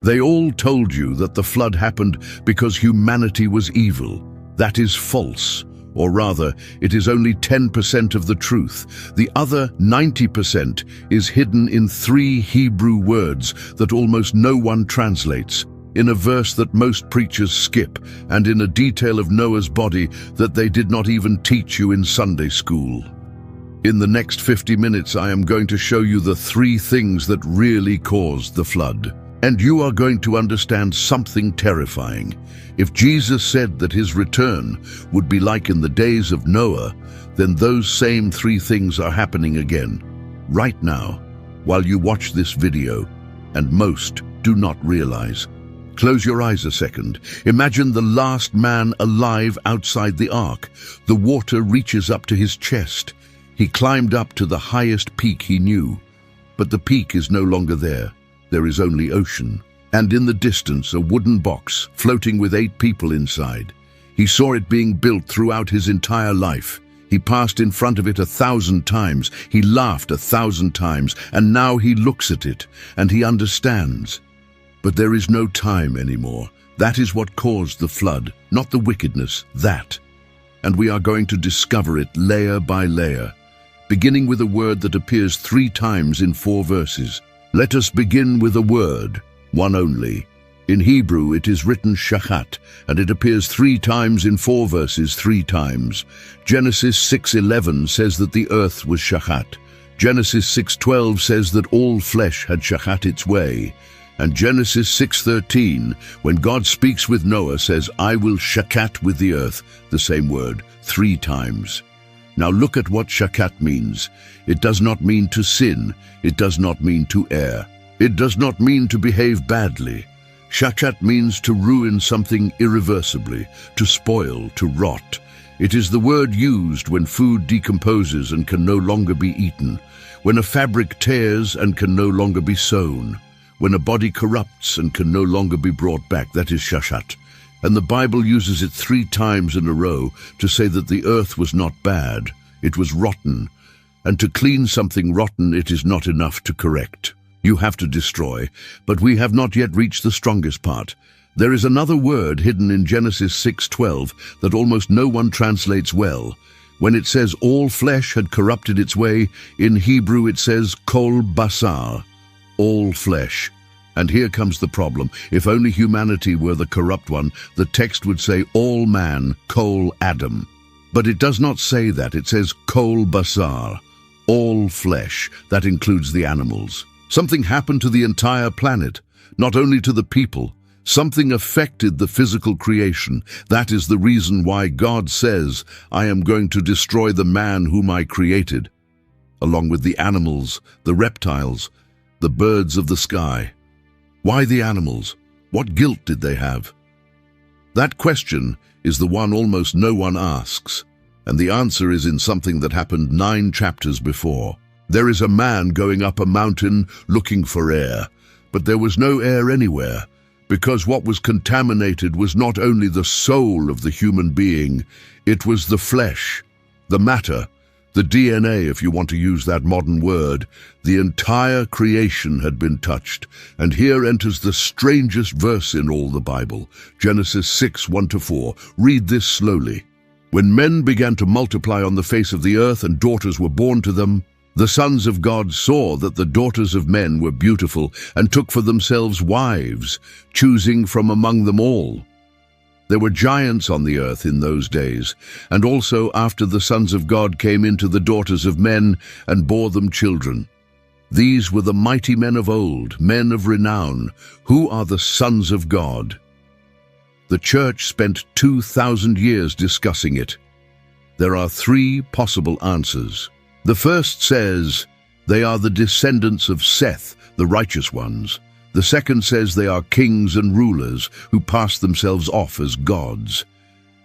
They all told you that the flood happened because humanity was evil. That is false. Or rather, it is only 10% of the truth. The other 90% is hidden in 3 Hebrew words that almost no one translates, in a verse that most preachers skip, and in a detail of Noah's body that they did not even teach you in Sunday school. In the next 50 minutes, I am going to show you the 3 things that really caused the flood. And you are going to understand something terrifying. If Jesus said that his return would be like in the days of Noah, then those same 3 things are happening again, right now, while you watch this video, and most do not realize. Close your eyes a second. Imagine the last man alive outside the ark. The water reaches up to his chest. He climbed up to the highest peak he knew, but the peak is no longer there. There is only ocean, and in the distance a wooden box floating with 8 people inside. He saw it being built throughout his entire life. He passed in front of it 1,000 times, he laughed 1,000 times, and now he looks at it, and he understands. But there is no time anymore. That is what caused the flood, not the wickedness, that. And we are going to discover it layer by layer, beginning with a word that appears 3 times in 4 verses. Let us begin with a word, one only. In Hebrew it is written shachat, and it appears 3 times in 4 verses 3 times. Genesis 6:11 says that the earth was shachat. Genesis 6:12 says that all flesh had shachat its way. And Genesis 6:13, when God speaks with Noah, says, I will shachat with the earth, the same word, 3 times. Now look at what shachat means. It does not mean to sin. It does not mean to err. It does not mean to behave badly. Shachat means to ruin something irreversibly, to spoil, to rot. It is the word used when food decomposes and can no longer be eaten, when a fabric tears and can no longer be sewn, when a body corrupts and can no longer be brought back. That is shachat. And the Bible uses it 3 times in a row to say that the earth was not bad, it was rotten. And to clean something rotten, it is not enough to correct. You have to destroy, but we have not yet reached the strongest part. There is another word hidden in Genesis 6:12 that almost no one translates well. When it says all flesh had corrupted its way, in Hebrew it says kol basar, all flesh. And here comes the problem. If only humanity were the corrupt one, the text would say all man, kol Adam. But it does not say that. It says kol basar, all flesh. That includes the animals. Something happened to the entire planet, not only to the people. Something affected the physical creation. That is the reason why God says, I am going to destroy the man whom I created, along with the animals, the reptiles, the birds of the sky. Why the animals? What guilt did they have? That question is the one almost no one asks, and the answer is in something that happened 9 chapters before. There is a man going up a mountain looking for air, but there was no air anywhere, because what was contaminated was not only the soul of the human being, it was the flesh, the matter, the DNA, if you want to use that modern word. The entire creation had been touched. And here enters the strangest verse in all the Bible, Genesis 6:1-4. Read this slowly. When men began to multiply on the face of the earth and daughters were born to them, the sons of God saw that the daughters of men were beautiful and took for themselves wives, choosing from among them all. There were giants on the earth in those days, and also after the sons of God came into the daughters of men and bore them children. These were the mighty men of old, men of renown, who are the sons of God. The church spent 2,000 years discussing it. There are 3 possible answers. The first says, they are the descendants of Seth, the righteous ones. The second says they are kings and rulers who pass themselves off as gods.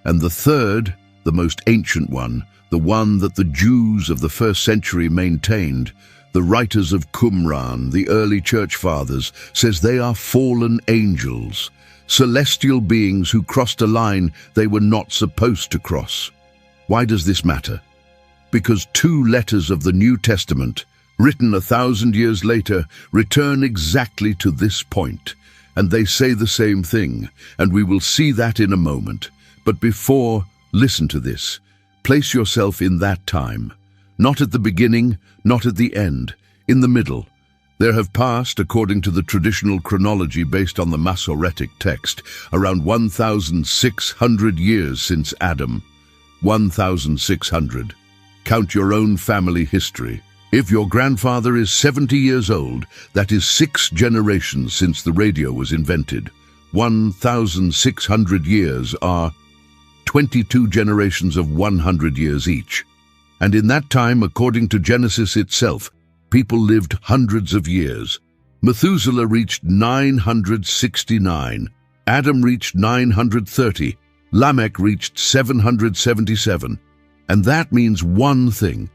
And the third, the most ancient one, the one that the Jews of the 1st century maintained, the writers of Qumran, the early church fathers, says they are fallen angels, celestial beings who crossed a line they were not supposed to cross. Why does this matter? Because 2 letters of the New Testament, written 1,000 years later, return exactly to this point. and they say the same thing, and we will see that in a moment. But before, listen to this. Place yourself in that time. Not at the beginning, not at the end, in the middle. There have passed, according to the traditional chronology based on the Masoretic text, around 1,600 years since Adam. 1,600. Count your own family history. If your grandfather is 70 years old, that is 6 generations since the radio was invented. 1,600 years are 22 generations of 100 years each. And in that time, according to Genesis itself, people lived hundreds of years. Methuselah reached 969, Adam reached 930, Lamech reached 777. And that means one thing.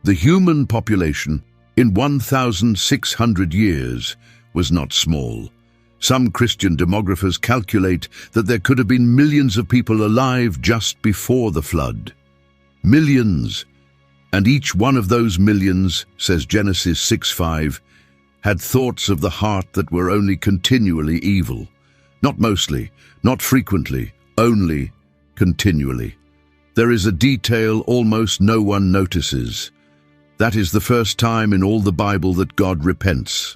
The human population in 1,600 years was not small. Some Christian demographers calculate that there could have been millions of people alive just before the flood. Millions. And each one of those millions, says Genesis 6:5, had thoughts of the heart that were only continually evil. Not mostly, not frequently, only continually. There is a detail almost no one notices. That is the first time in all the Bible that God repents.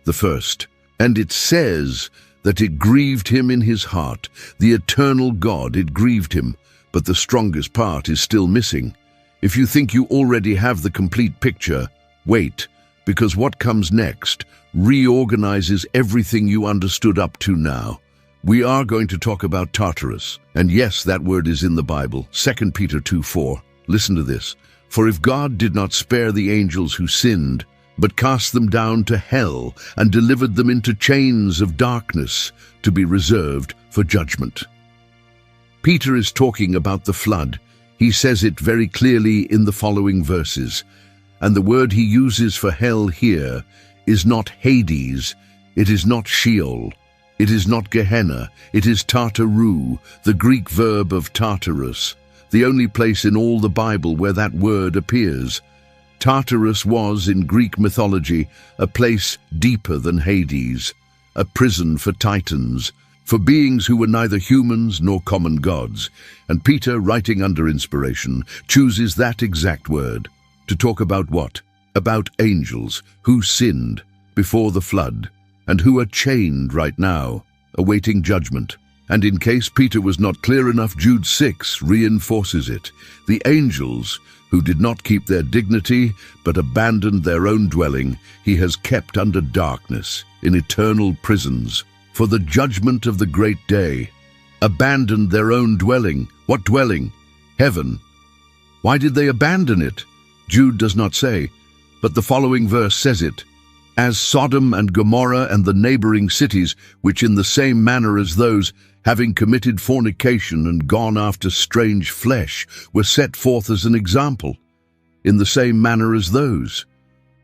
The first. And it says that it grieved him in his heart. The eternal God, it grieved him. But the strongest part is still missing. If you think you already have the complete picture, wait, because what comes next reorganizes everything you understood up to now. We are going to talk about Tartarus. And yes, that word is in the Bible, 2 Peter 2:4. Listen to this. For if God did not spare the angels who sinned, but cast them down to hell and delivered them into chains of darkness to be reserved for judgment. Peter is talking about the flood. He says it very clearly in the following verses. And the word he uses for hell here is not Hades, it is not Sheol, it is not Gehenna, it is Tartaru, the Greek verb of Tartarus, the only place in all the Bible where that word appears. Tartarus was, in Greek mythology, a place deeper than Hades, a prison for titans, for beings who were neither humans nor common gods. And Peter, writing under inspiration, chooses that exact word to talk about what? About angels who sinned before the flood and who are chained right now, awaiting judgment. And in case Peter was not clear enough, Jude 6 reinforces it. The angels who did not keep their dignity but abandoned their own dwelling, he has kept under darkness in eternal prisons for the judgment of the great day. Abandoned their own dwelling. What dwelling? Heaven. Why did they abandon it? Jude does not say, but the following verse says it. As Sodom and Gomorrah and the neighboring cities, which in the same manner as those, having committed fornication and gone after strange flesh, were set forth as an example, in the same manner as those.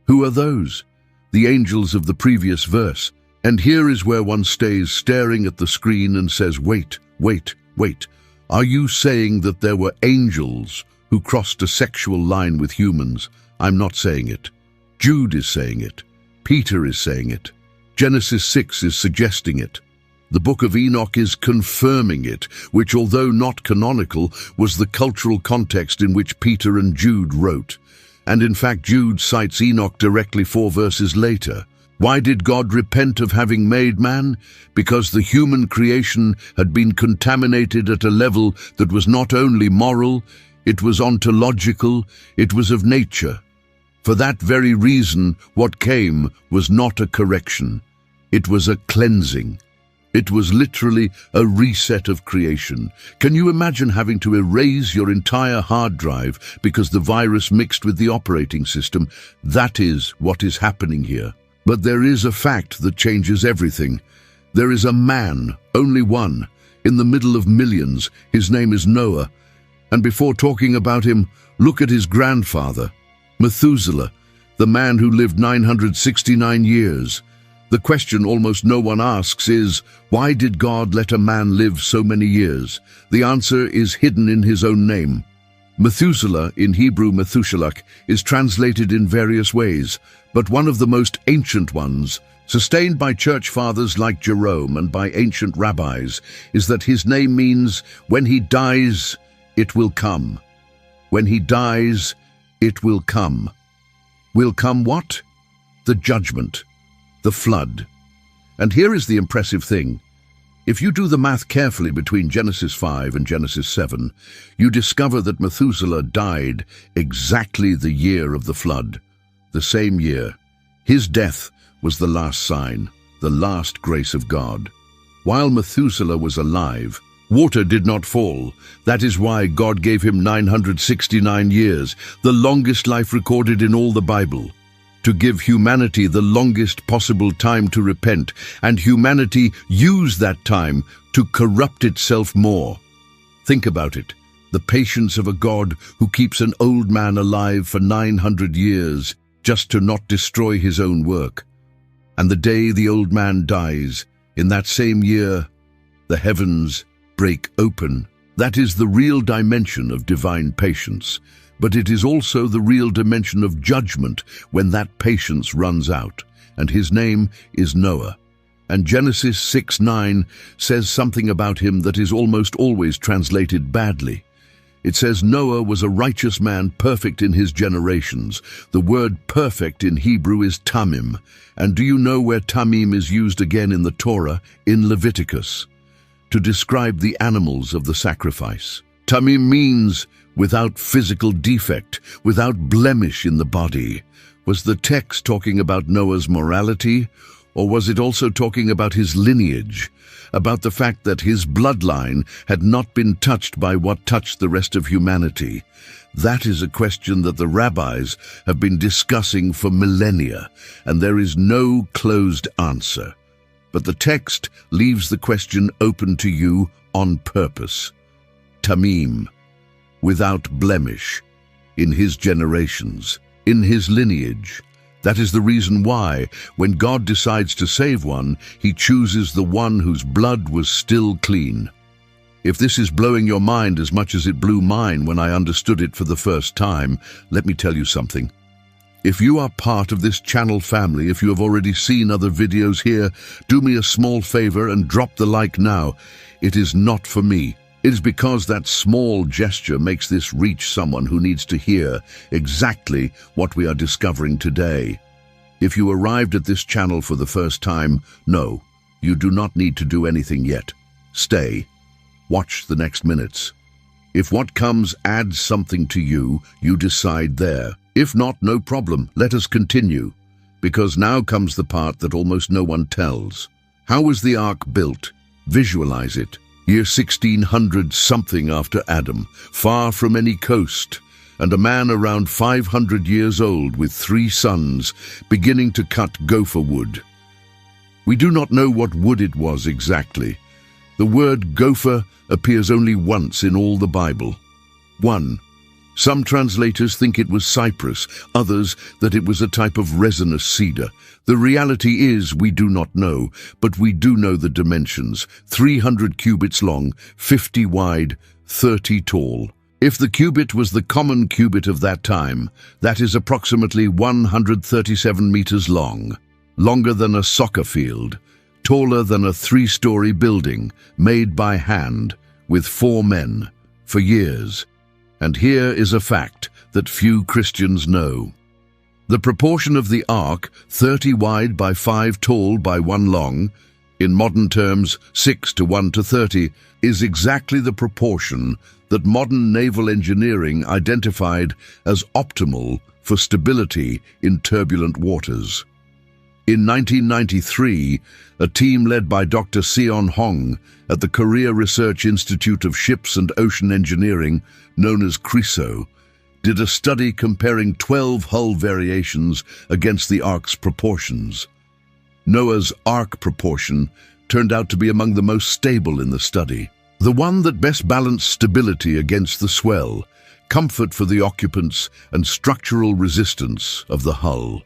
Who are those? The angels of the previous verse. And here is where one stays staring at the screen and says, wait, wait, wait. Are you saying that there were angels who crossed a sexual line with humans? I'm not saying it. Jude is saying it. Peter is saying it. Genesis 6 is suggesting it. The book of Enoch is confirming it, which, although not canonical, was the cultural context in which Peter and Jude wrote. And in fact, Jude cites Enoch directly 4 verses later. Why did God repent of having made man? Because the human creation had been contaminated at a level that was not only moral, it was ontological, it was of nature. For that very reason, what came was not a correction. It was a cleansing. It was literally a reset of creation. Can you imagine having to erase your entire hard drive because the virus mixed with the operating system? That is what is happening here. But there is a fact that changes everything. There is a man, only one, in the middle of millions. His name is Noah. And before talking about him, look at his grandfather, Methuselah, the man who lived 969 years. The question almost no one asks is, why did God let a man live so many years? The answer is hidden in his own name. Methuselah, in Hebrew Methuselah, is translated in various ways, but one of the most ancient ones, sustained by church fathers like Jerome and by ancient rabbis, is that his name means, when he dies, it will come. When he dies, it will come. Will come what? The judgment, the flood. And here is the impressive thing. If you do the math carefully between Genesis 5 and Genesis 7, you discover that Methuselah died exactly the year of the flood, the same year. His death was the last sign, the last grace of God. While Methuselah was alive, water did not fall. That is why God gave him 969 years, the longest life recorded in all the Bible, to give humanity the longest possible time to repent, and humanity used that time to corrupt itself more. Think about it, the patience of a God who keeps an old man alive for 900 years just to not destroy his own work. And the day the old man dies, in that same year, the heavens break open. That is the real dimension of divine patience. But it is also the real dimension of judgment when that patience runs out, and his name is Noah. And Genesis 6:9 says something about him that is almost always translated badly. It says Noah was a righteous man, perfect in his generations. The word perfect in Hebrew is tamim. And do you know where tamim is used again in the Torah? In Leviticus, to describe the animals of the sacrifice. Tamim means without physical defect, without blemish in the body. Was the text talking about Noah's morality, or was it also talking about his lineage, about the fact that his bloodline had not been touched by what touched the rest of humanity? That is a question that the rabbis have been discussing for millennia, and there is no closed answer. But the text leaves the question open to you on purpose. Tamim, without blemish, in his generations, in his lineage. That is the reason why, when God decides to save one, he chooses the one whose blood was still clean. If this is blowing your mind as much as it blew mine when I understood it for the first time, let me tell you something. If you are part of this channel family, if you have already seen other videos here, do me a small favor and drop the like now. It is not for me. It is because that small gesture makes this reach someone who needs to hear exactly what we are discovering today. If you arrived at this channel for the first time, no, you do not need to do anything yet. Stay. Watch the next minutes. If what comes adds something to you, you decide there. If not, no problem. Let us continue. Because now comes the part that almost no one tells. How was the ark built? Visualize it. Year 1600 something after Adam, far from any coast, and a man around 500 years old with 3 sons, beginning to cut gopher wood. We do not know what wood it was exactly. The word gopher appears only once in all the Bible. 1. Some translators think it was cypress, others that it was a type of resinous cedar. The reality is we do not know, but we do know the dimensions: 300 cubits long, 50 wide, 30 tall. If the cubit was the common cubit of that time, that is approximately 137 meters long, longer than a soccer field, taller than a 3-story building, made by hand, with 4 men, for years. And here is a fact that few Christians know. The proportion of the ark, 30 wide by 5 tall by 1 long, in modern terms 6:1:30, is exactly the proportion that modern naval engineering identified as optimal for stability in turbulent waters. In 1993, a team led by Dr. Seon Hong at the Korea Research Institute of Ships and Ocean Engineering, known as KRISO, did a study comparing 12 hull variations against the ark's proportions. Noah's ark proportion turned out to be among the most stable in the study, the one that best balanced stability against the swell, comfort for the occupants, and structural resistance of the hull.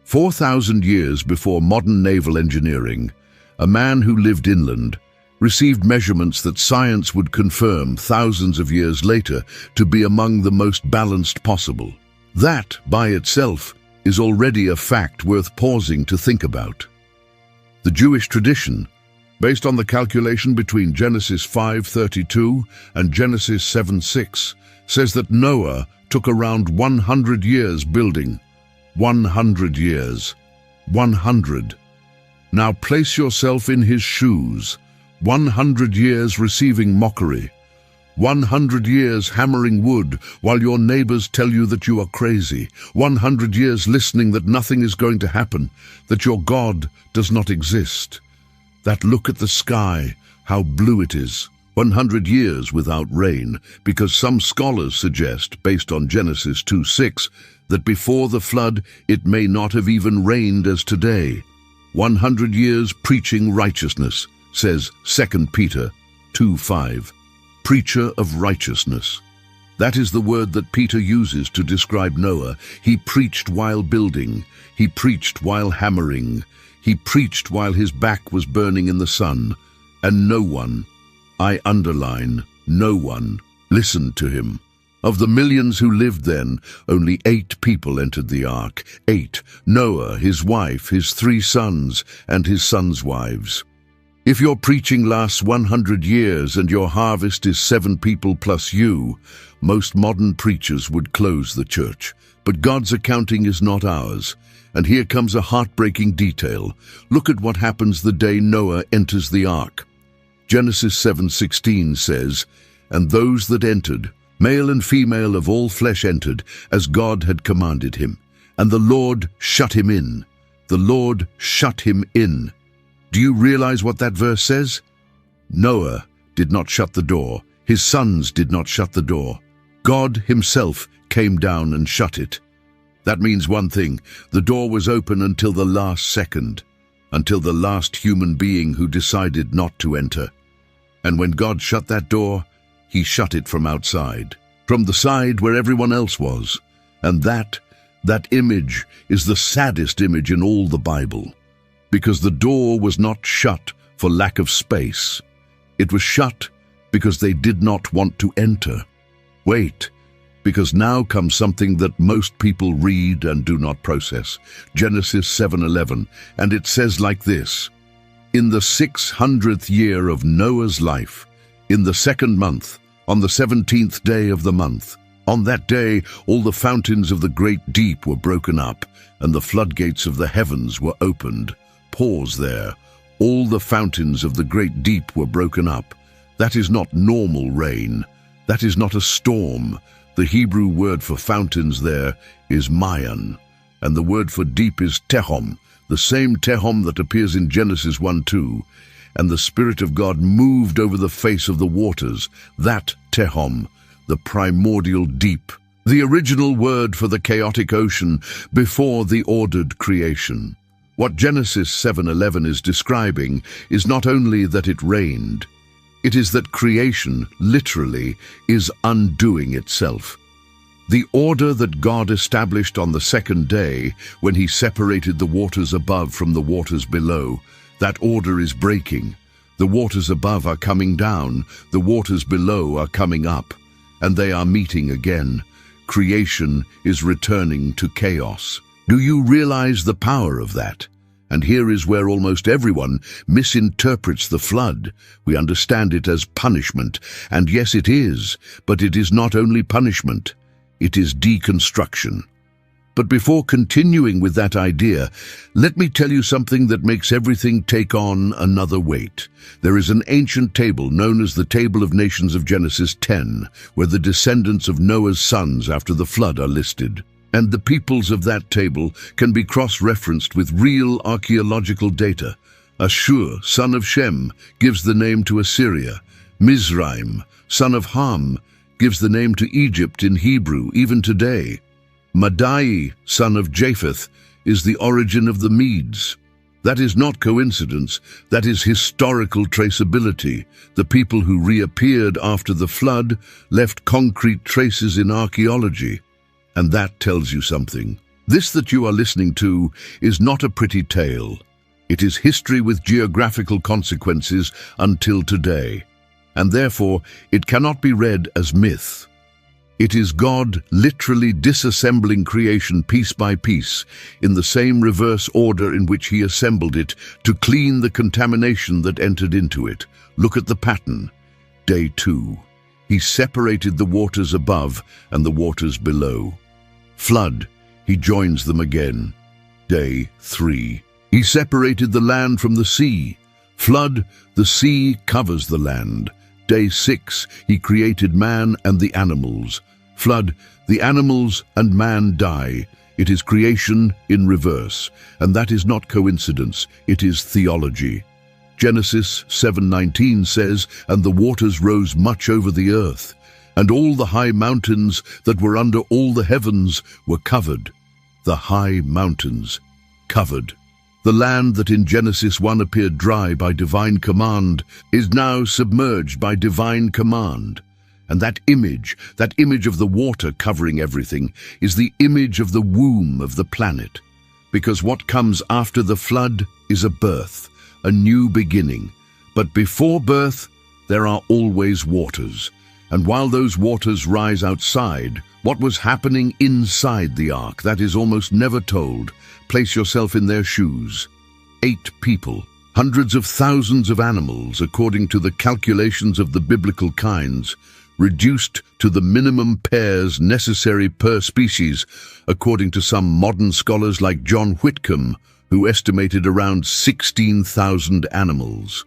4,000 years before modern naval engineering, a man who lived inland received measurements that science would confirm thousands of years later to be among the most balanced possible. That, by itself, is already a fact worth pausing to think about. The Jewish tradition, based on the calculation between Genesis 5:32 and Genesis 7:6, says that Noah took around 100 years building. 100 years. 100. Now place yourself in his shoes. 100 years receiving mockery. 100 years hammering wood while your neighbors tell you that you are crazy. 100 years listening that nothing is going to happen, that your God does not exist. That look at the sky, how blue it is. 100 years without rain, because some scholars suggest, based on Genesis 2:6, that before the flood it may not have even rained as today. 100 years preaching righteousness, says 2 Peter 2:5. Preacher of righteousness. That is the word that Peter uses to describe Noah. He preached while building. He preached while hammering. He preached while his back was burning in the sun. And no one, I underline, no one, listened to him. Of the millions who lived then, only 8 people entered the ark. 8. Noah, his wife, his 3 sons, and his sons' wives. If your preaching lasts 100 years and your harvest is 7 people plus you, most modern preachers would close the church. But God's accounting is not ours. And here comes a heartbreaking detail. Look at what happens the day Noah enters the ark. Genesis 7:16 says, "And those that entered, male and female of all flesh entered, as God had commanded him. And the Lord shut him in." The Lord shut him in. Do you realize what that verse says? Noah did not shut the door. His sons did not shut the door. God himself came down and shut it. That means one thing: the door was open until the last second, until the last human being who decided not to enter. And when God shut that door, he shut it from outside, from the side where everyone else was. And that image is the saddest image in all the Bible. Because the door was not shut for lack of space. It was shut because they did not want to enter. Wait, because now comes something that most people read and do not process. Genesis 7:11, and it says like this: "In the 600th year of Noah's life, in the 2nd month, on the 17th day of the month, on that day all the fountains of the great deep were broken up, and the floodgates of the heavens were opened." Pause there. All the fountains of the great deep were broken up. That is not normal rain. That is not a storm. The Hebrew word for fountains there is mayan, and the word for deep is tehom, the same tehom that appears in Genesis 1:2. And the Spirit of God moved over the face of the waters, that tehom, the primordial deep, the original word for the chaotic ocean before the ordered creation. What Genesis 7:11 is describing is not only that it rained, it is that creation, literally, is undoing itself. The order that God established on the 2nd day, when he separated the waters above from the waters below, that order is breaking. The waters above are coming down, the waters below are coming up, and they are meeting again. Creation is returning to chaos. Do you realize the power of that? And here is where almost everyone misinterprets the flood. We understand it as punishment, and yes, it is, but it is not only punishment, it is deconstruction. But before continuing with that idea, let me tell you something that makes everything take on another weight. There is an ancient table known as the Table of Nations of Genesis 10, where the descendants of Noah's sons after the flood are listed. And the peoples of that table can be cross-referenced with real archaeological data. Ashur, son of Shem, gives the name to Assyria. Mizraim, son of Ham, gives the name to Egypt in Hebrew, even today. Madai, son of Japheth, is the origin of the Medes. That is not coincidence, that is historical traceability. The people who reappeared after the flood left concrete traces in archaeology. And that tells you something. This that you are listening to is not a pretty tale. It is history with geographical consequences until today. And therefore, it cannot be read as myth. It is God literally disassembling creation piece by piece in the same reverse order in which he assembled it to clean the contamination that entered into it. Look at the pattern. Day 2. He separated the waters above and the waters below. Flood. He joins them again. Day 3. He separated the land from the sea. Flood. The sea covers the land. Day 6. He created man and the animals. Flood. The animals and man die. It is creation in reverse, and that is not coincidence, it is theology. Genesis 7:19 says, "And the waters rose much over the earth, and all the high mountains that were under all the heavens were covered." The high mountains, covered. The land that in Genesis 1 appeared dry by divine command is now submerged by divine command. And that image of the water covering everything, is the image of the womb of the planet. Because what comes after the flood is a birth, a new beginning. But before birth, there are always waters. And while those waters rise outside, what was happening inside the ark, that is almost never told. Place yourself in their shoes. 8 people, hundreds of thousands of animals, according to the calculations of the biblical kinds, reduced to the minimum pairs necessary per species, according to some modern scholars like John Whitcomb, who estimated around 16,000 animals.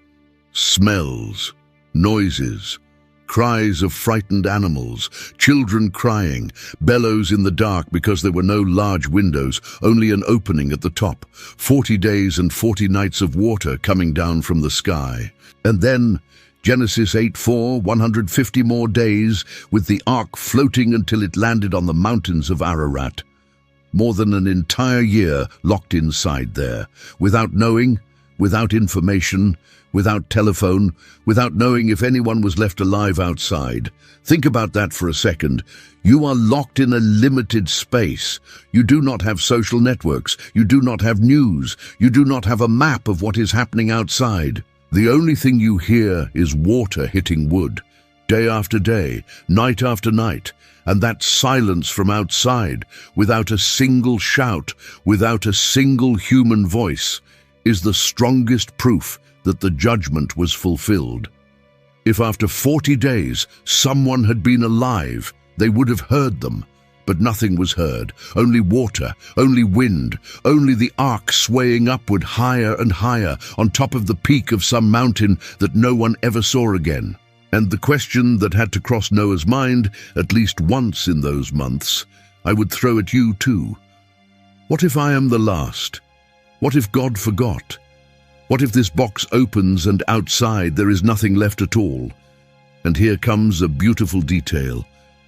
Smells, noises, cries of frightened animals, children crying, bellows in the dark because there were no large windows, only an opening at the top, 40 days and 40 nights of water coming down from the sky. And then Genesis 8:4, 150 more days, with the ark floating until it landed on the mountains of Ararat. More than an entire year locked inside there, without knowing, without information, without telephone, without knowing if anyone was left alive outside. Think about that for a second. You are locked in a limited space. You do not have social networks. You do not have news. You do not have a map of what is happening outside. The only thing you hear is water hitting wood, day after day, night after night, and that silence from outside, without a single shout, without a single human voice, is the strongest proof that the judgment was fulfilled. If after 40 days someone had been alive, they would have heard them. But nothing was heard, only water, only wind, only the ark swaying upward higher and higher on top of the peak of some mountain that no one ever saw again. And the question that had to cross Noah's mind at least once in those months, I would throw at you too. What if I am the last? What if God forgot? What if this box opens and outside there is nothing left at all? And here comes a beautiful detail.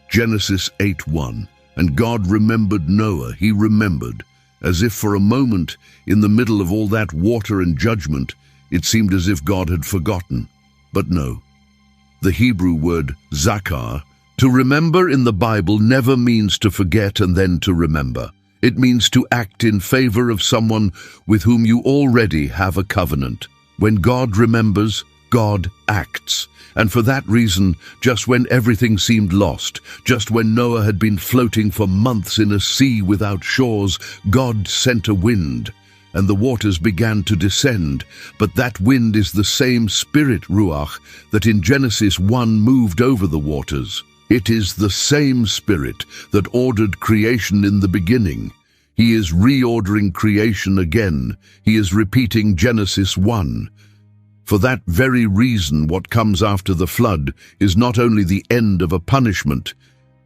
Genesis 8:1. And God remembered Noah, he remembered, as if for a moment, in the middle of all that water and judgment, it seemed as if God had forgotten. But no. The Hebrew word zakar, to remember in the Bible, never means to forget and then to remember. It means to act in favor of someone with whom you already have a covenant. When God remembers, God acts. And for that reason, just when everything seemed lost, just when Noah had been floating for months in a sea without shores, God sent a wind, and the waters began to descend. But that wind is the same spirit, Ruach, that in Genesis 1 moved over the waters. It is the same spirit that ordered creation in the beginning. He is reordering creation again. He is repeating Genesis 1. For that very reason, what comes after the flood is not only the end of a punishment,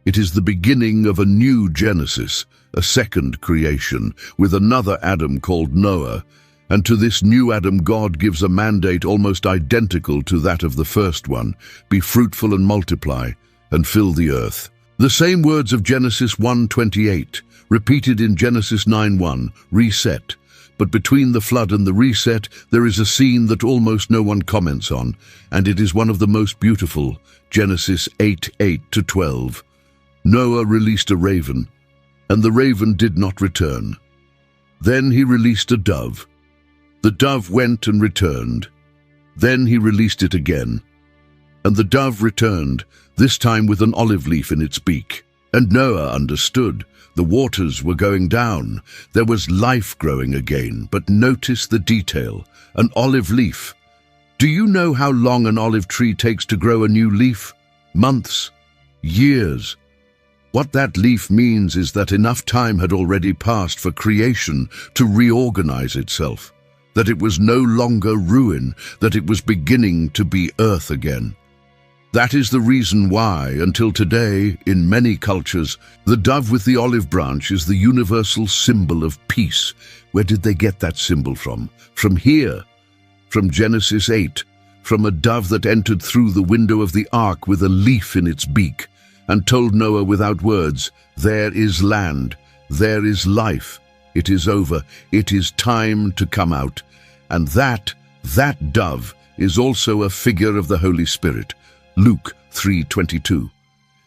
it is the beginning of a new Genesis, a second creation, with another Adam called Noah. And to this new Adam, God gives a mandate almost identical to that of the first one: be fruitful and multiply, and fill the earth. The same words of Genesis 1:28, repeated in Genesis 9:1, reset. But between the flood and the reset, there is a scene that almost no one comments on, and it is one of the most beautiful, Genesis 8:8-12. Noah released a raven, and the raven did not return. Then he released a dove. The dove went and returned. Then he released it again, and the dove returned, this time with an olive leaf in its beak. And Noah understood. The waters were going down. There was life growing again, but notice the detail. An olive leaf. Do you know how long an olive tree takes to grow a new leaf? Months, years. What that leaf means is that enough time had already passed for creation to reorganize itself, that it was no longer ruin, that it was beginning to be earth again. That is the reason why, until today, in many cultures, the dove with the olive branch is the universal symbol of peace. Where did they get that symbol from? From here, from Genesis 8, from a dove that entered through the window of the ark with a leaf in its beak, and told Noah without words, "There is land, there is life, it is over, it is time to come out." And that dove is also a figure of the Holy Spirit. Luke 3:22.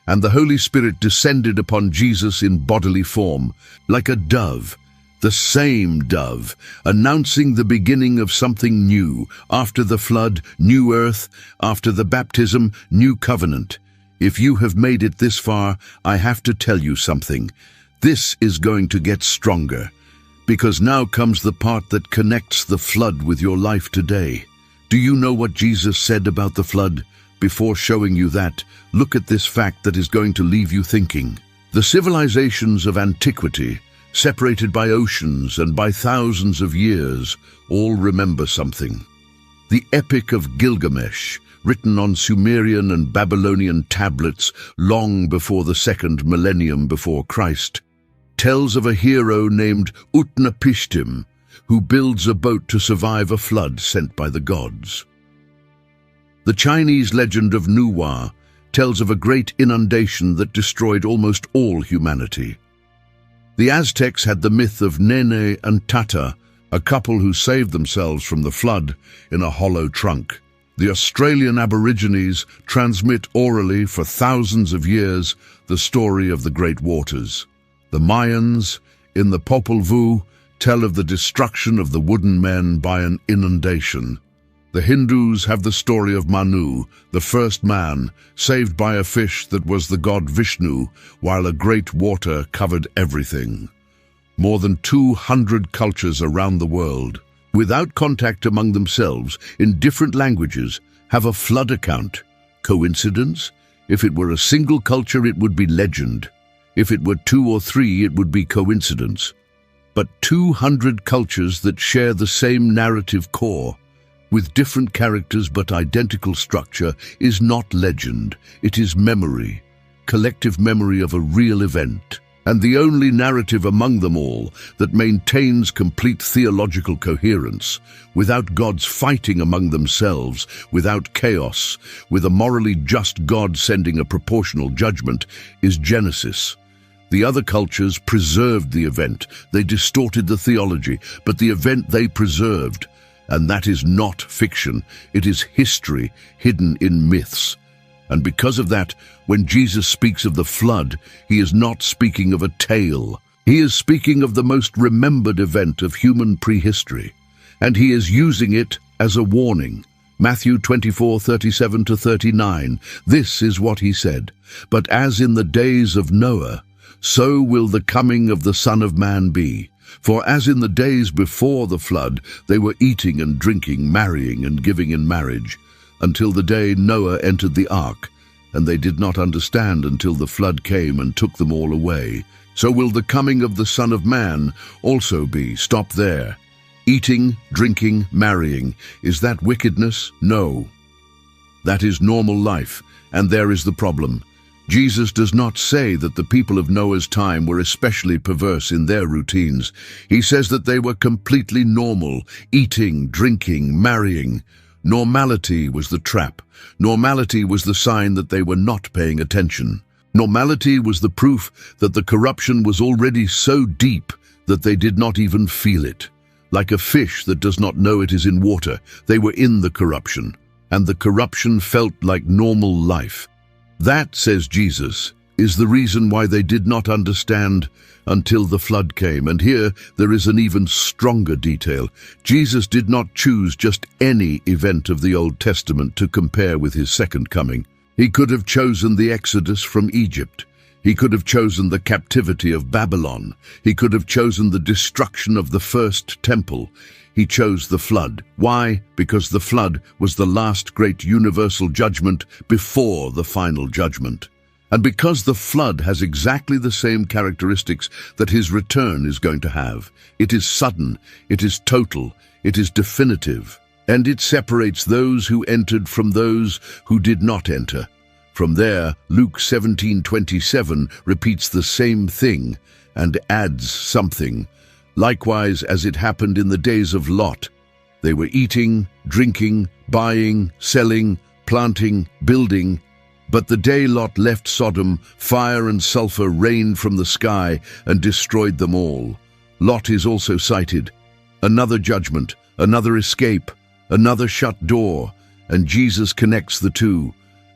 And the Holy Spirit descended upon Jesus in bodily form, like a dove, the same dove, announcing the beginning of something new. After the flood, new earth. After the baptism, new covenant. If you have made it this far, I have to tell you something. This is going to get stronger, because now comes the part that connects the flood with your life today. Do you know what Jesus said about the flood? Before showing you that, look at this fact that is going to leave you thinking. The civilizations of antiquity, separated by oceans and by thousands of years, all remember something. The Epic of Gilgamesh, written on Sumerian and Babylonian tablets long before the second millennium before Christ, tells of a hero named Utnapishtim, who builds a boat to survive a flood sent by the gods. The Chinese legend of Nuwa tells of a great inundation that destroyed almost all humanity. The Aztecs had the myth of Nene and Tata, a couple who saved themselves from the flood in a hollow trunk. The Australian Aborigines transmit orally for thousands of years the story of the Great Waters. The Mayans, in the Popol Vuh, tell of the destruction of the wooden men by an inundation. The Hindus have the story of Manu, the first man, saved by a fish that was the god Vishnu, while a great water covered everything. More than 200 cultures around the world, without contact among themselves, in different languages, have a flood account. Coincidence? If it were a single culture, it would be legend. If it were 2 or 3, it would be coincidence. But 200 cultures that share the same narrative core, with different characters but identical structure, is not legend. It is memory, collective memory of a real event. And the only narrative among them all that maintains complete theological coherence, without gods fighting among themselves, without chaos, with a morally just God sending a proportional judgment, is Genesis. The other cultures preserved the event. They distorted the theology, but the event they preserved. And that is not fiction. It is history hidden in myths. And because of that, when Jesus speaks of the flood, he is not speaking of a tale. He is speaking of the most remembered event of human prehistory. And he is using it as a warning. Matthew 24:37-39. This is what he said. But as in the days of Noah, so will the coming of the Son of Man be. For as in the days before the flood, they were eating and drinking, marrying and giving in marriage, until the day Noah entered the ark, and they did not understand until the flood came and took them all away. So will the coming of the Son of Man also be. Stop there. Eating, drinking, marrying. Is that wickedness? No. That is normal life, and there is the problem. Jesus does not say that the people of Noah's time were especially perverse in their routines. He says that they were completely normal, eating, drinking, marrying. Normality was the trap. Normality was the sign that they were not paying attention. Normality was the proof that the corruption was already so deep that they did not even feel it. Like a fish that does not know it is in water, they were in the corruption, and the corruption felt like normal life. That, says Jesus, is the reason why they did not understand until the flood came. And here there is an even stronger detail. Jesus did not choose just any event of the Old Testament to compare with his second coming. He could have chosen the Exodus from Egypt. He could have chosen the captivity of Babylon. He could have chosen the destruction of the first temple. He chose the flood. Why? Because the flood was the last great universal judgment before the final judgment. And because the flood has exactly the same characteristics that his return is going to have. It is sudden, it is total, it is definitive, and it separates those who entered from those who did not enter. From there, Luke 17:27 repeats the same thing and adds something. Likewise, as it happened in the days of Lot, they were eating, drinking, buying, selling, planting, building. But the day Lot left Sodom, fire and sulfur rained from the sky and destroyed them all. Lot is also cited. Another judgment, another escape, another shut door, and Jesus connects the two.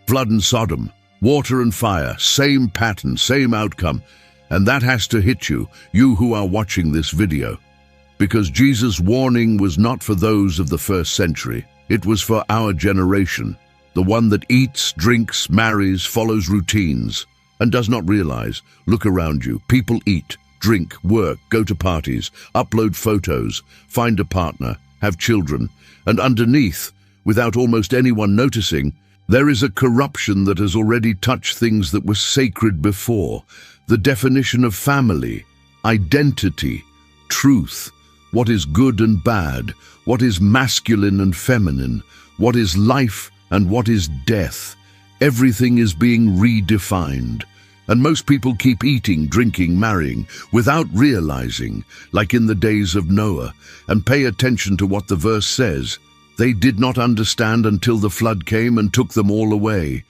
Flood and Sodom, water and fire, same pattern, same outcome. And that has to hit you, you who are watching this video. Because Jesus' warning was not for those of the first century. It was for our generation. The one that eats, drinks, marries, follows routines, and does not realize. Look around you. People eat, drink, work, go to parties, upload photos, find a partner, have children, and underneath, without almost anyone noticing, there is a corruption that has already touched things that were sacred before. The definition of family, identity, truth, what is good and bad, what is masculine and feminine, what is life and what is death. Everything is being redefined. And most people keep eating, drinking, marrying, without realizing, like in the days of Noah. And pay attention to what the verse says. They did not understand until the flood came and took them all away.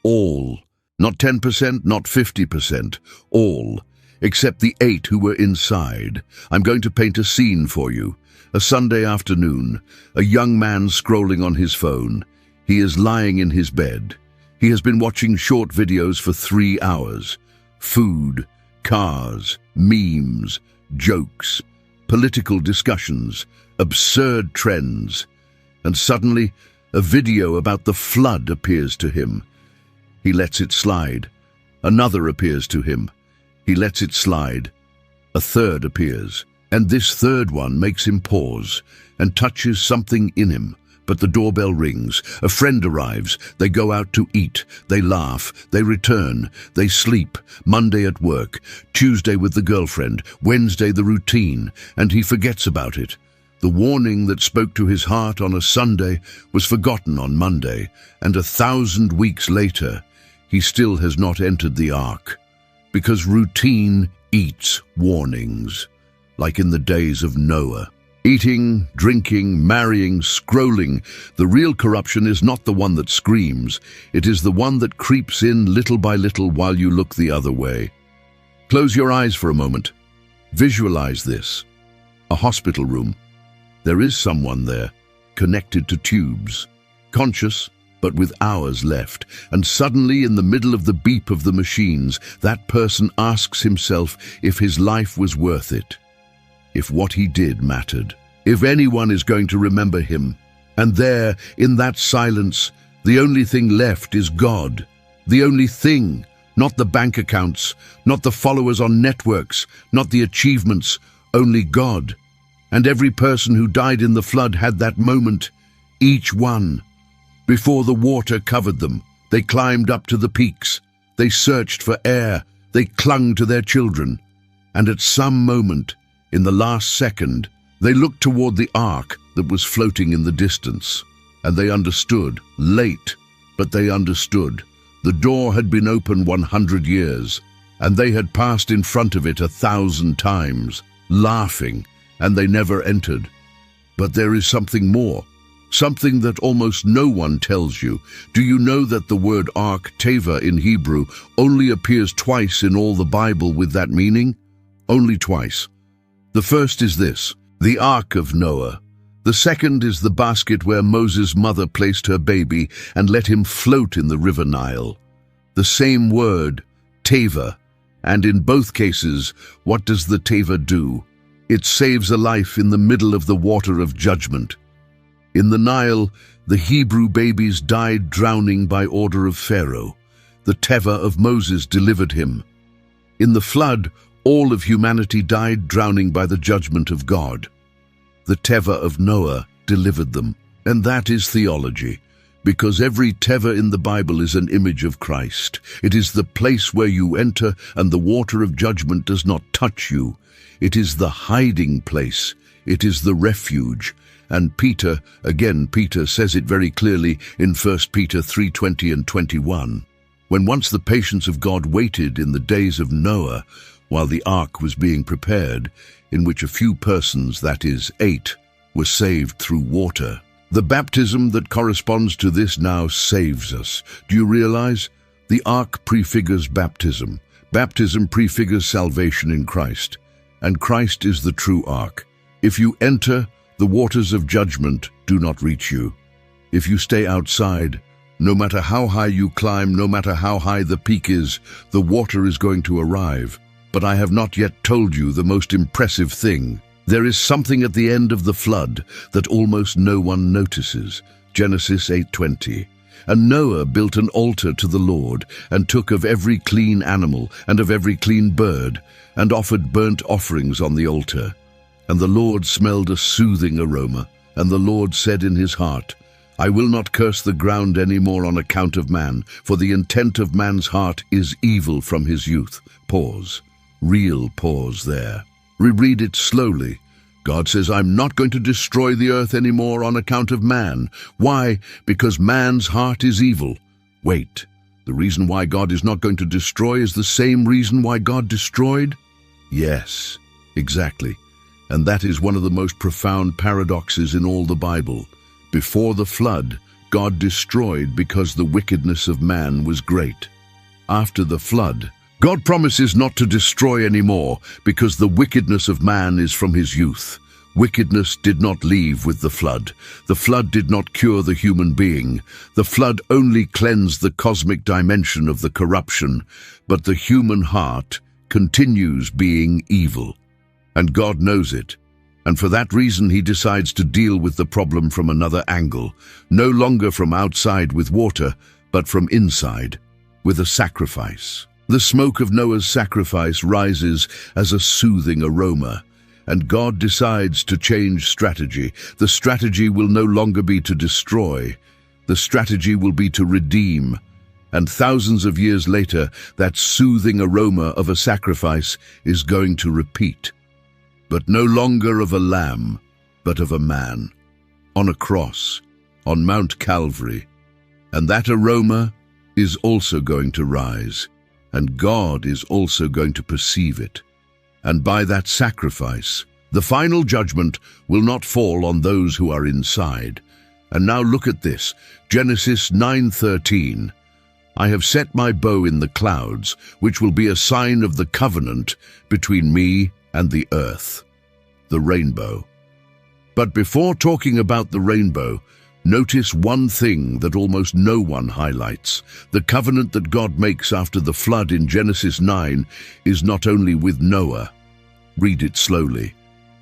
All. Not 10%, not 50%. All. Except the 8 who were inside. I'm going to paint a scene for you. A Sunday afternoon. A young man scrolling on his phone. He is lying in his bed. He has been watching short videos for 3 hours. Food, cars, memes, jokes, political discussions, absurd trends. And suddenly, a video about the flood appears to him. He lets it slide. Another appears to him. He lets it slide. A third appears. And this third one makes him pause and touches something in him. But the doorbell rings. A friend arrives. They go out to eat. They laugh. They return. They sleep. Monday at work. Tuesday with the girlfriend. Wednesday the routine. And he forgets about it. The warning that spoke to his heart on a Sunday was forgotten on Monday. And 1,000 weeks later, he still has not entered the ark. Because routine eats warnings. Like in the days of Noah. Eating, drinking, marrying, scrolling. The real corruption is not the one that screams. It is the one that creeps in little by little while you look the other way. Close your eyes for a moment. Visualize this. A hospital room. There is someone there, connected to tubes. Conscious, but with hours left. And suddenly, in the middle of the beep of the machines, that person asks himself if his life was worth it. If what he did mattered, if anyone is going to remember him. And there, in that silence, the only thing left is God. The only thing, not the bank accounts, not the followers on networks, not the achievements, only God. And every person who died in the flood had that moment, each one. Before the water covered them, they climbed up to the peaks. They searched for air. They clung to their children. And at some moment, in the last second, they looked toward the ark that was floating in the distance. And they understood, late, but they understood. The door had been open 100 years, and they had passed in front of it 1,000 times, laughing, and they never entered. But there is something more, something that almost no one tells you. Do you know that the word ark, teva in Hebrew, only appears twice in all the Bible with that meaning? Only twice. The first is this, the Ark of Noah. The second is the basket where Moses' mother placed her baby and let him float in the river Nile. The same word, teva. And in both cases, what does the teva do? It saves a life in the middle of the water of judgment. In the Nile, the Hebrew babies died drowning by order of Pharaoh. The teva of Moses delivered him. In the flood, all of humanity died drowning by the judgment of God. The teva of Noah delivered them. And that is theology, because every teva in the Bible is an image of Christ. It is the place where you enter and the water of judgment does not touch you. It is the hiding place. It is the refuge. And Peter says it very clearly in 1 Peter 3:20 and 21. When once the patience of God waited in the days of Noah, while the ark was being prepared, in which a few persons, that is, 8, were saved through water. The baptism that corresponds to this now saves us. Do you realize? The ark prefigures baptism. Baptism prefigures salvation in Christ. And Christ is the true ark. If you enter, the waters of judgment do not reach you. If you stay outside, no matter how high you climb, no matter how high the peak is, the water is going to arrive. But I have not yet told you the most impressive thing. There is something at the end of the flood that almost no one notices. Genesis 8:20. And Noah built an altar to the Lord, and took of every clean animal and of every clean bird, and offered burnt offerings on the altar. And the Lord smelled a soothing aroma. And the Lord said in his heart, I will not curse the ground any more on account of man, for the intent of man's heart is evil from his youth. Pause. Real pause there. Reread it slowly. God says, I'm not going to destroy the earth anymore on account of man. Why? Because man's heart is evil. Wait, the reason why God is not going to destroy is the same reason why God destroyed? Yes, exactly. And that is one of the most profound paradoxes in all the Bible. Before the flood, God destroyed because the wickedness of man was great. After the flood, God promises not to destroy anymore because the wickedness of man is from his youth. Wickedness did not leave with the flood. The flood did not cure the human being. The flood only cleansed the cosmic dimension of the corruption, but the human heart continues being evil. And God knows it. And for that reason he decides to deal with the problem from another angle, no longer from outside with water, but from inside, with a sacrifice. The smoke of Noah's sacrifice rises as a soothing aroma, and God decides to change strategy. The strategy will no longer be to destroy. The strategy will be to redeem. And thousands of years later, that soothing aroma of a sacrifice is going to repeat. But no longer of a lamb, but of a man, on a cross, on Mount Calvary. And that aroma is also going to rise. And God is also going to perceive it. And by that sacrifice, the final judgment will not fall on those who are inside. And now look at this, Genesis 9:13. I have set my bow in the clouds, which will be a sign of the covenant between me and the earth. The rainbow. But before talking about the rainbow, notice one thing that almost no one highlights. The covenant that God makes after the flood in Genesis 9 is not only with Noah. Read it slowly.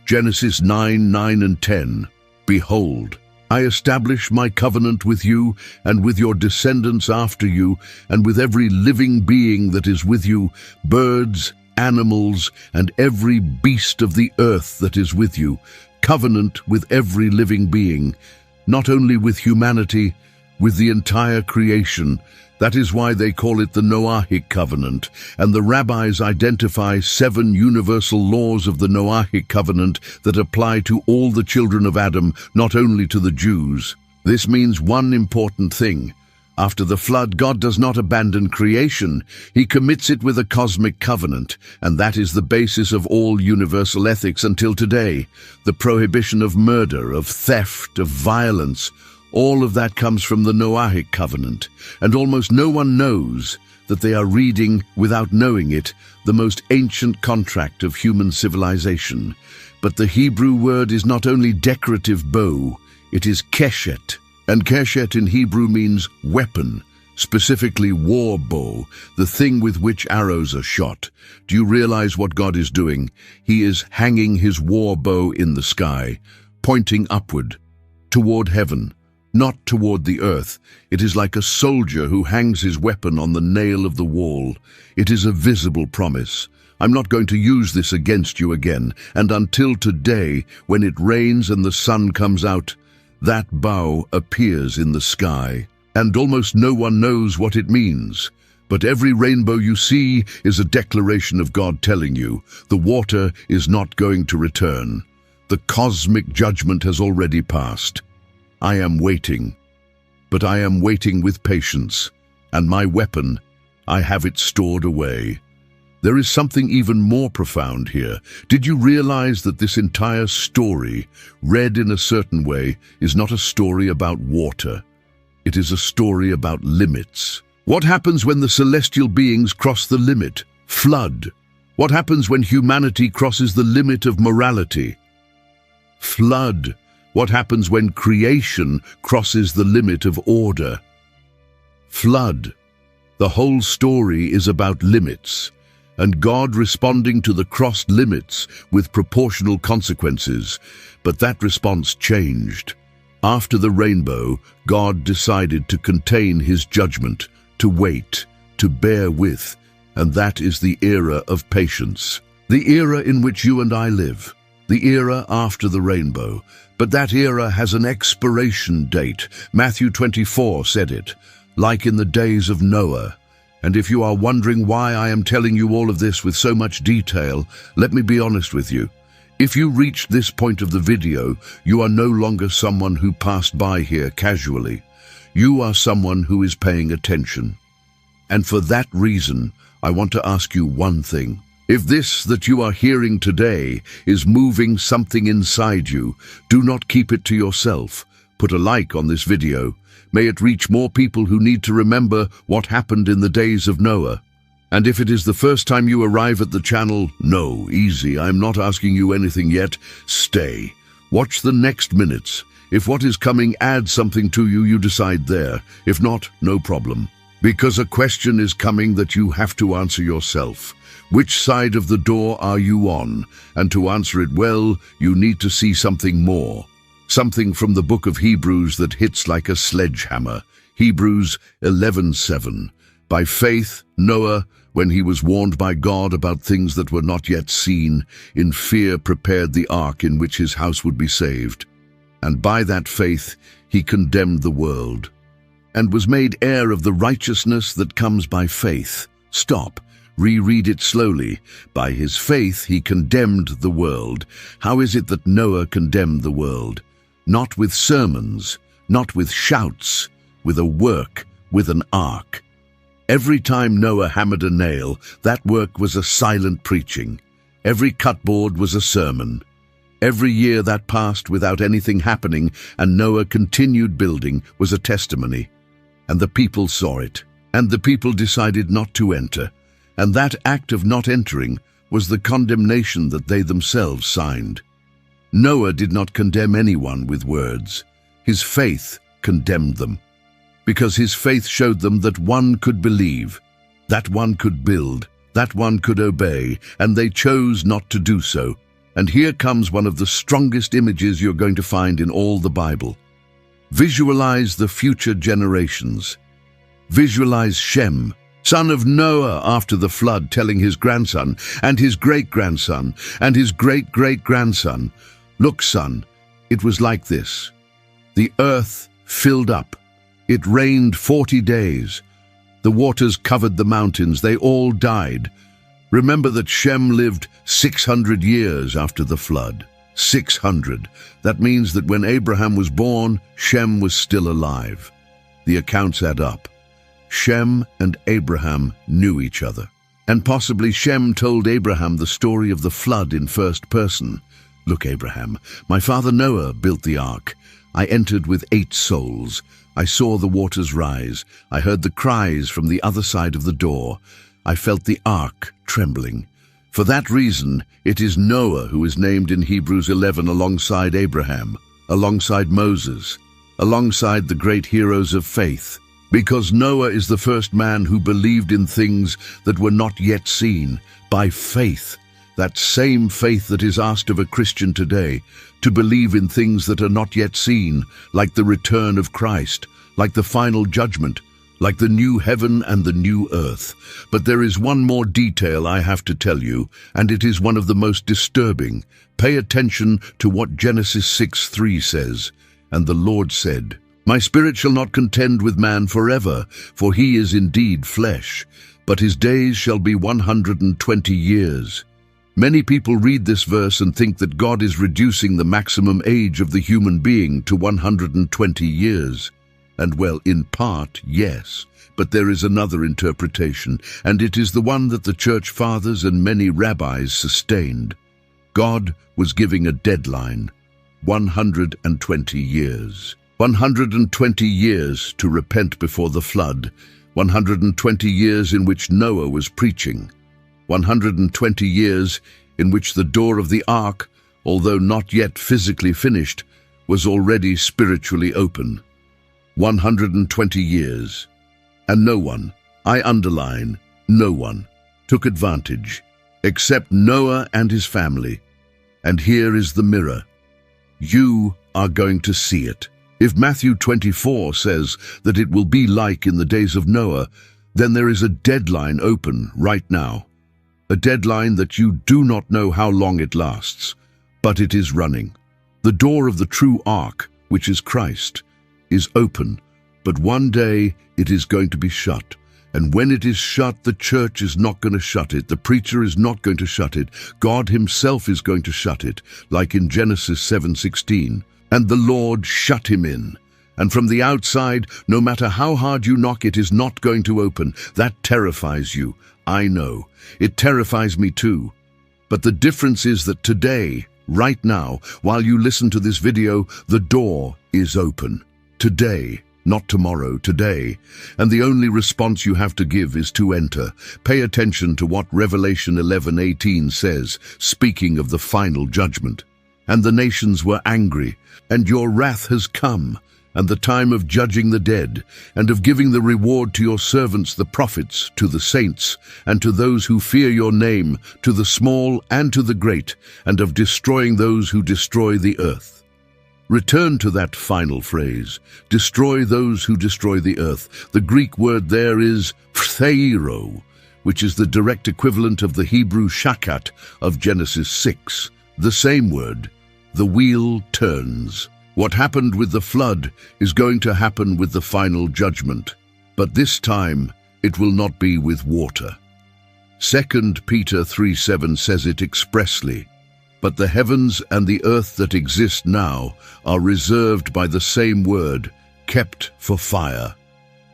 Genesis 9:9 and 10. Behold, I establish my covenant with you and with your descendants after you, and with every living being that is with you, birds, animals, and every beast of the earth that is with you. Covenant with every living being. Not only with humanity, with the entire creation. That is why they call it the Noahic covenant, and the rabbis identify 7 universal laws of the Noahic covenant that apply to all the children of Adam, not only to the Jews. This means one important thing. After the flood, God does not abandon creation. He commits it with a cosmic covenant, and that is the basis of all universal ethics until today. The prohibition of murder, of theft, of violence, all of that comes from the Noahic covenant, and almost no one knows that they are reading, without knowing it, the most ancient contract of human civilization. But the Hebrew word is not only decorative bow, it is keshet. And keshet in Hebrew means weapon, specifically war bow, the thing with which arrows are shot. Do you realize what God is doing? He is hanging his war bow in the sky, pointing upward, toward heaven, not toward the earth. It is like a soldier who hangs his weapon on the nail of the wall. It is a visible promise. I'm not going to use this against you again, and until today, when it rains and the sun comes out, that bow appears in the sky, and almost no one knows what it means. But every rainbow you see is a declaration of God telling you, the water is not going to return. The cosmic judgment has already passed. I am waiting, but I am waiting with patience, and my weapon, I have it stored away. There is something even more profound here. Did you realize that this entire story, read in a certain way, is not a story about water? It is a story about limits. What happens when the celestial beings cross the limit? Flood. What happens when humanity crosses the limit of morality? Flood. What happens when creation crosses the limit of order? Flood. The whole story is about limits, and God responding to the crossed limits with proportional consequences. But that response changed. After the rainbow, God decided to contain his judgment, to wait, to bear with, and that is the era of patience. The era in which you and I live. The era after the rainbow. But that era has an expiration date. Matthew 24 said it, like in the days of Noah. And if you are wondering why I am telling you all of this with so much detail, let me be honest with you. If you reached this point of the video, you are no longer someone who passed by here casually. You are someone who is paying attention. And for that reason, I want to ask you one thing. If this that you are hearing today is moving something inside you, do not keep it to yourself. Put a like on this video. May it reach more people who need to remember what happened in the days of Noah. And if it is the first time you arrive at the channel, no, easy, I'm not asking you anything yet. Stay. Watch the next minutes. If what is coming adds something to you, you decide there. If not, no problem. Because a question is coming that you have to answer yourself. Which side of the door are you on? And to answer it well, you need to see something more. Something from the book of Hebrews that hits like a sledgehammer. Hebrews 11:7. By faith, Noah, when he was warned by God about things that were not yet seen, in fear prepared the ark in which his house would be saved. And by that faith he condemned the world, and was made heir of the righteousness that comes by faith. Stop. Reread it slowly. By his faith he condemned the world. How is it that Noah condemned the world? Not with sermons, not with shouts, with a work, with an ark. Every time Noah hammered a nail, that work was a silent preaching. Every cutboard was a sermon. Every year that passed without anything happening and Noah continued building was a testimony. And the people saw it. And the people decided not to enter. And that act of not entering was the condemnation that they themselves signed. Noah did not condemn anyone with words. His faith condemned them. Because his faith showed them that one could believe, that one could build, that one could obey, and they chose not to do so. And here comes one of the strongest images you're going to find in all the Bible. Visualize the future generations. Visualize Shem, son of Noah after the flood, telling his grandson, and his great-grandson, and his great-great-grandson, "Look, son, it was like this. The earth filled up. It rained 40 days. The waters covered the mountains. They all died. Remember that Shem lived 600 years after the flood. 600. That means that when Abraham was born, Shem was still alive. The accounts add up. Shem and Abraham knew each other. And possibly Shem told Abraham the story of the flood in first person. Look, Abraham, my father Noah built the ark. I entered with 8 souls. I saw the waters rise. I heard the cries from the other side of the door. I felt the ark trembling. For that reason, it is Noah who is named in Hebrews 11 alongside Abraham, alongside Moses, alongside the great heroes of faith. Because Noah is the first man who believed in things that were not yet seen, by faith. that same faith that is asked of a Christian today, to believe in things that are not yet seen, like the return of Christ, like the final judgment, like the new heaven and the new earth. But there is one more detail I have to tell you, and it is one of the most disturbing. Pay attention to what Genesis 6:3 says. And the Lord said, "My spirit shall not contend with man forever, for he is indeed flesh, but his days shall be 120 years." Many people read this verse and think that God is reducing the maximum age of the human being to 120 years. And well, in part, yes, but there is another interpretation, and it is the one that the church fathers and many rabbis sustained. God was giving a deadline, 120 years. 120 years to repent before the flood, 120 years in which Noah was preaching, 120 years in which the door of the ark, although not yet physically finished, was already spiritually open. 120 years. And no one, I underline, no one, took advantage, except Noah and his family. And here is the mirror. You are going to see it. If Matthew 24 says that it will be like in the days of Noah, then there is a deadline open right now. A deadline that you do not know how long it lasts, but it is running. The door of the true ark, which is Christ, is open, but one day it is going to be shut. And when it is shut, the church is not going to shut it. The preacher is not going to shut it. God himself is going to shut it, like in Genesis 7:16. And the Lord shut him in. And from the outside, no matter how hard you knock, it is not going to open. That terrifies you. I know. It terrifies me too. But the difference is that today, right now, while you listen to this video, the door is open. Today. Not tomorrow, today. And the only response you have to give is to enter. Pay attention to what Revelation 11:18 says, speaking of the final judgment. And the nations were angry, and your wrath has come, and the time of judging the dead, and of giving the reward to your servants the prophets, to the saints, and to those who fear your name, to the small and to the great, and of destroying those who destroy the earth. Return to that final phrase, destroy those who destroy the earth. The Greek word there is phtheiro, which is the direct equivalent of the Hebrew shachat of Genesis 6. The same word. The wheel turns. What happened with the flood is going to happen with the final judgment, but this time it will not be with water. 2 Peter 3:7 says it expressly. But the heavens and the earth that exist now are reserved by the same word, kept for fire.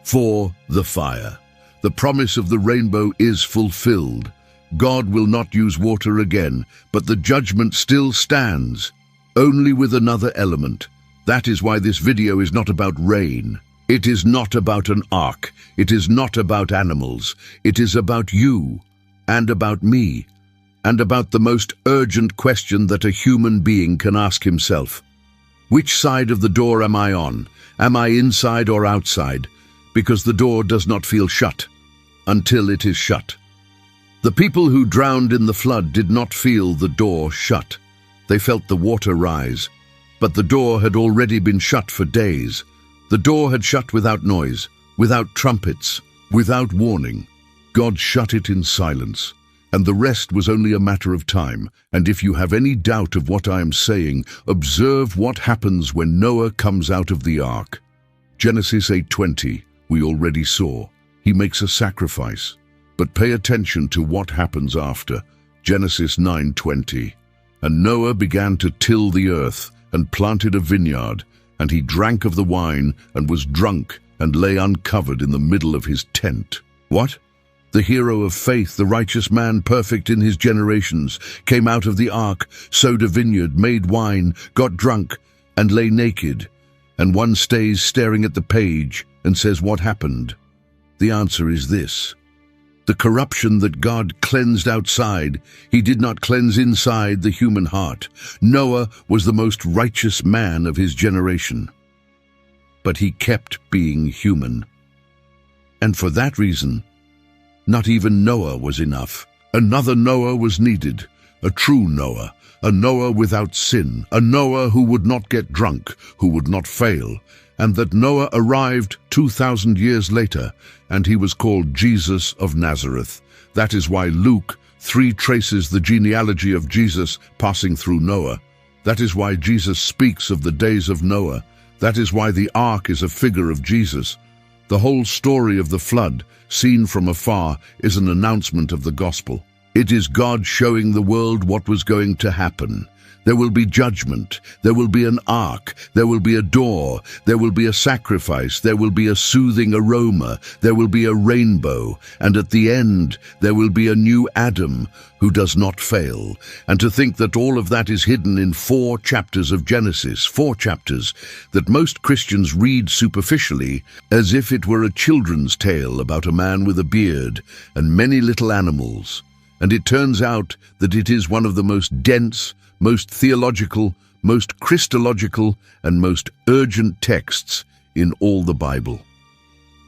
For the fire. The promise of the rainbow is fulfilled. God will not use water again, but the judgment still stands, only with another element. That is why this video is not about rain. It is not about an ark. It is not about animals. It is about you and about me. And about the most urgent question that a human being can ask himself. Which side of the door am I on? Am I inside or outside? Because the door does not feel shut until it is shut. The people who drowned in the flood did not feel the door shut. They felt the water rise, but the door had already been shut for days. The door had shut without noise, without trumpets, without warning. God shut it in silence. And the rest was only a matter of time. And if you have any doubt of what I am saying, observe what happens when Noah comes out of the ark. Genesis 8:20, we already saw. He makes a sacrifice. But pay attention to what happens after. Genesis 9:20. And Noah began to till the earth, and planted a vineyard, and he drank of the wine, and was drunk, and lay uncovered in the middle of his tent. What? The hero of faith, the righteous man, perfect in his generations, came out of the ark, sowed a vineyard, made wine, got drunk, and lay naked. And one stays staring at the page and says, what happened? The answer is this. The corruption that God cleansed outside, he did not cleanse inside the human heart. Noah was the most righteous man of his generation. But he kept being human. And for that reason, not even Noah was enough. Another Noah was needed. a true Noah, a Noah without sin, a Noah who would not get drunk, who would not fail, and that Noah arrived 2,000 years later, and he was called Jesus of Nazareth. That is why Luke 3 traces the genealogy of Jesus passing through Noah. That is why Jesus speaks of the days of Noah. That is why the ark is a figure of Jesus. The whole story of the flood, seen from afar, is an announcement of the gospel. It is God showing the world what was going to happen. There will be judgment, there will be an ark, there will be a door, there will be a sacrifice, there will be a soothing aroma, there will be a rainbow, and at the end there will be a new Adam who does not fail. And to think that all of that is hidden in 4 chapters of Genesis, 4 chapters that most Christians read superficially as if it were a children's tale about a man with a beard and many little animals. And it turns out that it is one of the most dense, most theological, most Christological, and most urgent texts in all the Bible.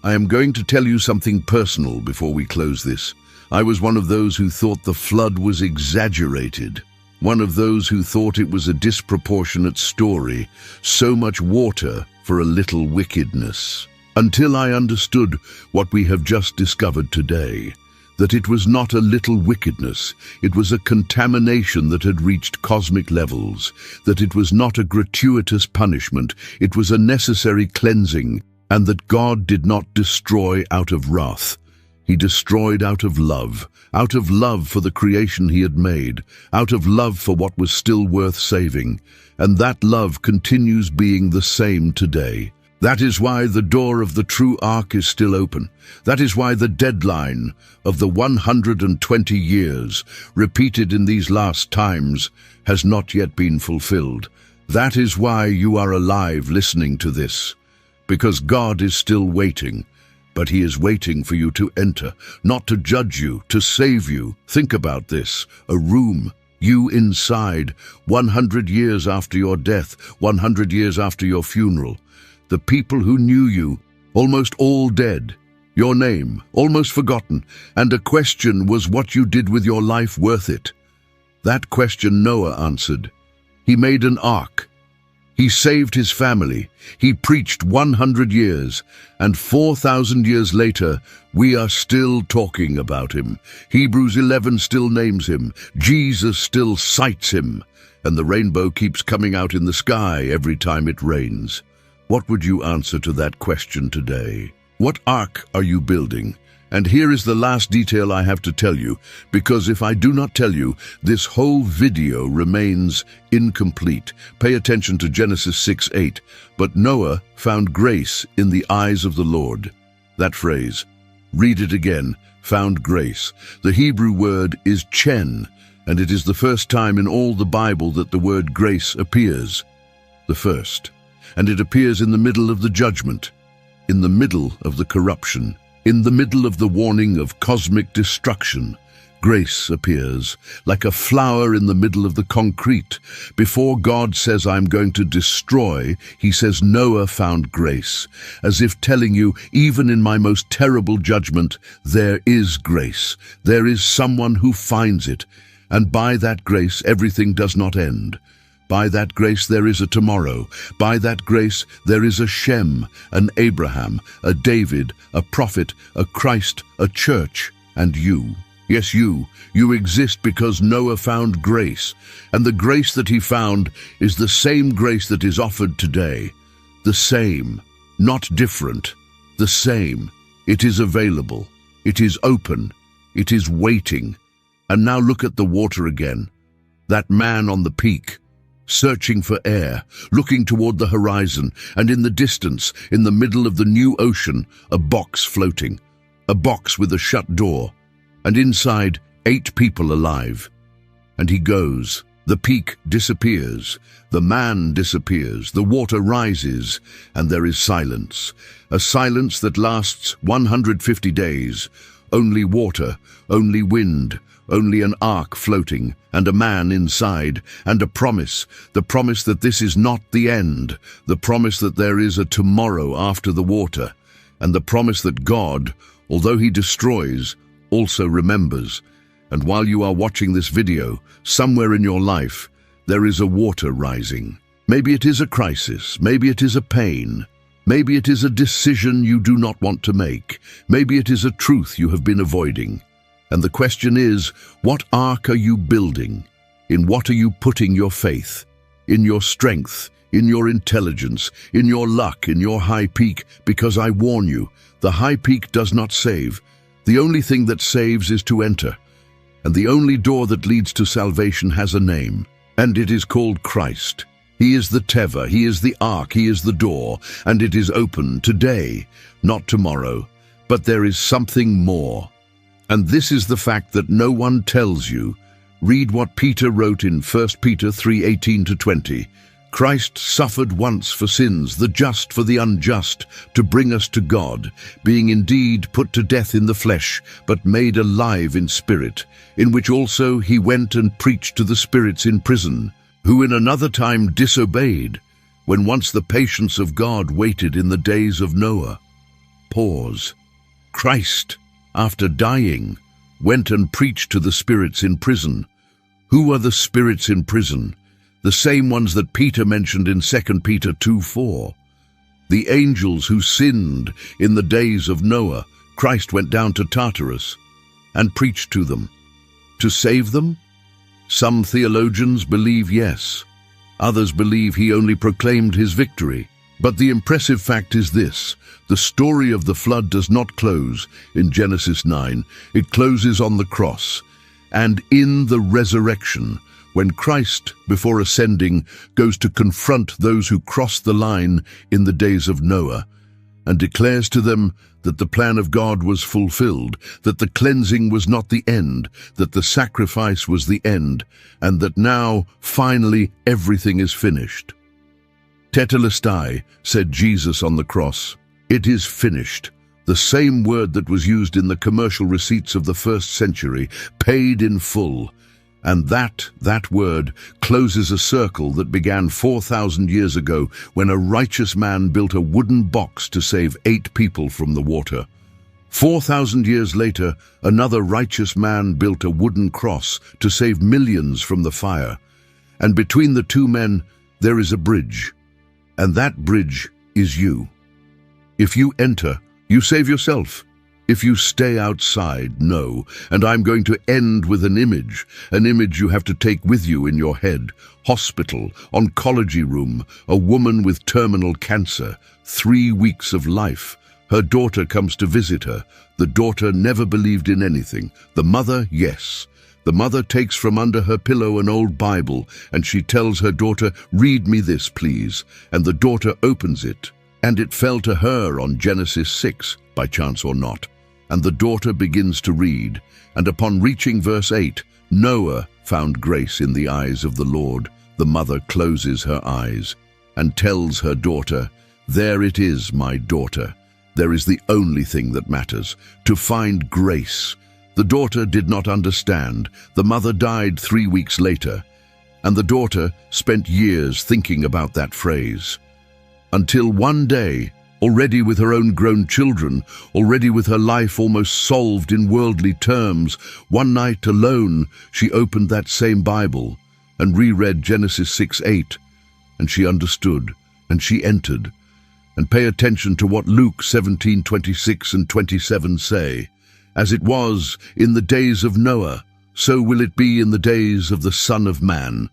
I am going to tell you something personal before we close this. I was one of those who thought the flood was exaggerated, one of those who thought it was a disproportionate story, so much water for a little wickedness, until I understood what we have just discovered today. That it was not a little wickedness, it was a contamination that had reached cosmic levels, that it was not a gratuitous punishment, it was a necessary cleansing, and that God did not destroy out of wrath. He destroyed out of love for the creation he had made, out of love for what was still worth saving, and that love continues being the same today. That is why the door of the true ark is still open. That is why the deadline of the 120 years, repeated in these last times, has not yet been fulfilled. That is why you are alive listening to this. Because God is still waiting. But he is waiting for you to enter, not to judge you, to save you. Think about this. A room. You inside, 100 years after your death, 100 years after your funeral. The people who knew you, almost all dead. Your name, almost forgotten. And a question was what you did with your life worth it? That question Noah answered. He made an ark. He saved his family. He preached 100 years. And 4,000 years later, we are still talking about him. Hebrews 11 still names him. Jesus still cites him. And the rainbow keeps coming out in the sky every time it rains. What would you answer to that question today? What ark are you building? And here is the last detail I have to tell you, because if I do not tell you, this whole video remains incomplete. Pay attention to Genesis 6:8. But Noah found grace in the eyes of the Lord. That phrase, read it again, found grace. The Hebrew word is chen, and it is the first time in all the Bible that the word grace appears. The first. And it appears in the middle of the judgment, in the middle of the corruption, in the middle of the warning of cosmic destruction. Grace appears like a flower in the middle of the concrete. Before God says, I'm going to destroy, he says Noah found grace, as if telling you, even in my most terrible judgment, there is grace. There is someone who finds it, and by that grace everything does not end. By that grace there is a tomorrow. By that grace there is a Shem, an Abraham, a David, a prophet, a Christ, a church, and you. Yes, you exist because Noah found grace, and the grace that he found is the same grace that is offered today. The same, not different, the same. It is available, it is open, it is waiting. And now look at the water again. That man on the peak, searching for air, looking toward the horizon, and in the distance, in the middle of the new ocean, a box floating, a box with a shut door, and inside 8 people alive. And he goes. The peak disappears, the man disappears, the water rises, and there is silence. A silence that lasts 150 days. Only water, only wind, only an ark floating, and a man inside, and a promise, the promise that this is not the end, the promise that there is a tomorrow after the water, and the promise that God, although he destroys, also remembers. And while you are watching this video, somewhere in your life, there is a water rising. Maybe it is a crisis, maybe it is a pain, maybe it is a decision you do not want to make, maybe it is a truth you have been avoiding. And the question is, what ark are you building? In what are you putting your faith? In your strength, in your intelligence, in your luck, in your high peak? Because I warn you, the high peak does not save. The only thing that saves is to enter. And the only door that leads to salvation has a name, and it is called Christ. He is the teva, he is the ark, he is the door, and it is open today, not tomorrow. But there is something more. And this is the fact that no one tells you. Read what Peter wrote in 1 Peter 3:18-20. Christ suffered once for sins, the just for the unjust, to bring us to God, being indeed put to death in the flesh, but made alive in spirit, in which also he went and preached to the spirits in prison, who in another time disobeyed, when once the patience of God waited in the days of Noah. Pause. Christ, after dying, went and preached to the spirits in prison. Who are the spirits in prison? The same ones that Peter mentioned in 2 Peter 2:4. The angels who sinned in the days of Noah. Christ went down to Tartarus and preached to them. To save them? Some theologians believe yes. Others believe he only proclaimed his victory. But the impressive fact is this: the story of the flood does not close in Genesis 9. It closes on the cross and in the resurrection, when Christ, before ascending, goes to confront those who crossed the line in the days of Noah, and declares to them that the plan of God was fulfilled, that the cleansing was not the end, that the sacrifice was the end, and that now, finally, everything is finished. Tetelestai, said Jesus on the cross. It is finished. The same word that was used in the commercial receipts of the 1st century, paid in full. And that word closes a circle that began 4,000 years ago when a righteous man built a wooden box to save 8 people from the water. 4,000 years later, another righteous man built a wooden cross to save millions from the fire. And between the two men, there is a bridge. And that bridge is you. If you enter, you save yourself. If you stay outside, no. And I'm going to end with an image you have to take with you in your head. Hospital, oncology room, a woman with terminal cancer, 3 weeks of life. Her daughter comes to visit her. The daughter never believed in anything. The mother, yes. The mother takes from under her pillow an old Bible, and she tells her daughter, "Read me this, please." And the daughter opens it, and it fell to her on Genesis 6, by chance or not. And the daughter begins to read, and upon reaching verse 8, Noah found grace in the eyes of the Lord. The mother closes her eyes and tells her daughter, "There it is, my daughter. There is the only thing that matters, to find grace." The daughter did not understand. The mother died 3 weeks later, and the daughter spent years thinking about that phrase. Until one day, already with her own grown children, already with her life almost solved in worldly terms, one night alone she opened that same Bible and reread Genesis 6:8, and she understood, and she entered. And pay attention to what Luke 17:26 and 27 say. As it was in the days of Noah, so will it be in the days of the Son of Man.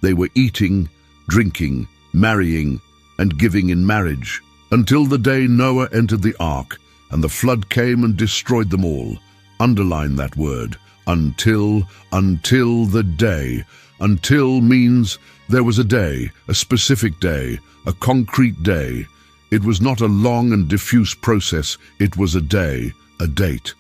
They were eating, drinking, marrying, and giving in marriage, until the day Noah entered the ark, and the flood came and destroyed them all. Underline that word, until the day. Until means there was a day, a specific day, a concrete day. It was not a long and diffuse process, it was a day, a date.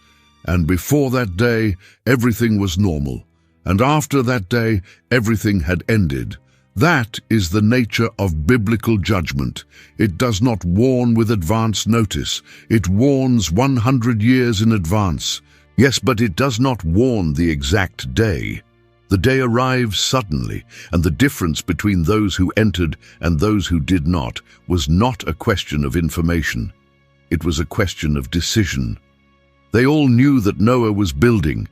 And before that day, everything was normal. And after that day, everything had ended. That is the nature of biblical judgment. It does not warn with advance notice. It warns 100 years in advance. Yes, but it does not warn the exact day. The day arrives suddenly, and the difference between those who entered and those who did not was not a question of information. It was a question of decision. They all knew that Noah was building.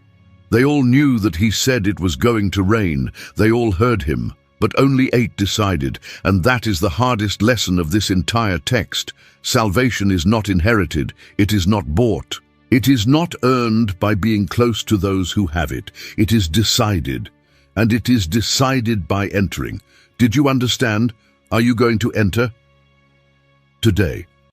They all knew that he said it was going to rain. They all heard him, but only 8 decided, and that is the hardest lesson of this entire text. Salvation is not inherited, it is not bought. It is not earned by being close to those who have it. It is decided, and it is decided by entering. Did you understand? Are you going to enter? Today,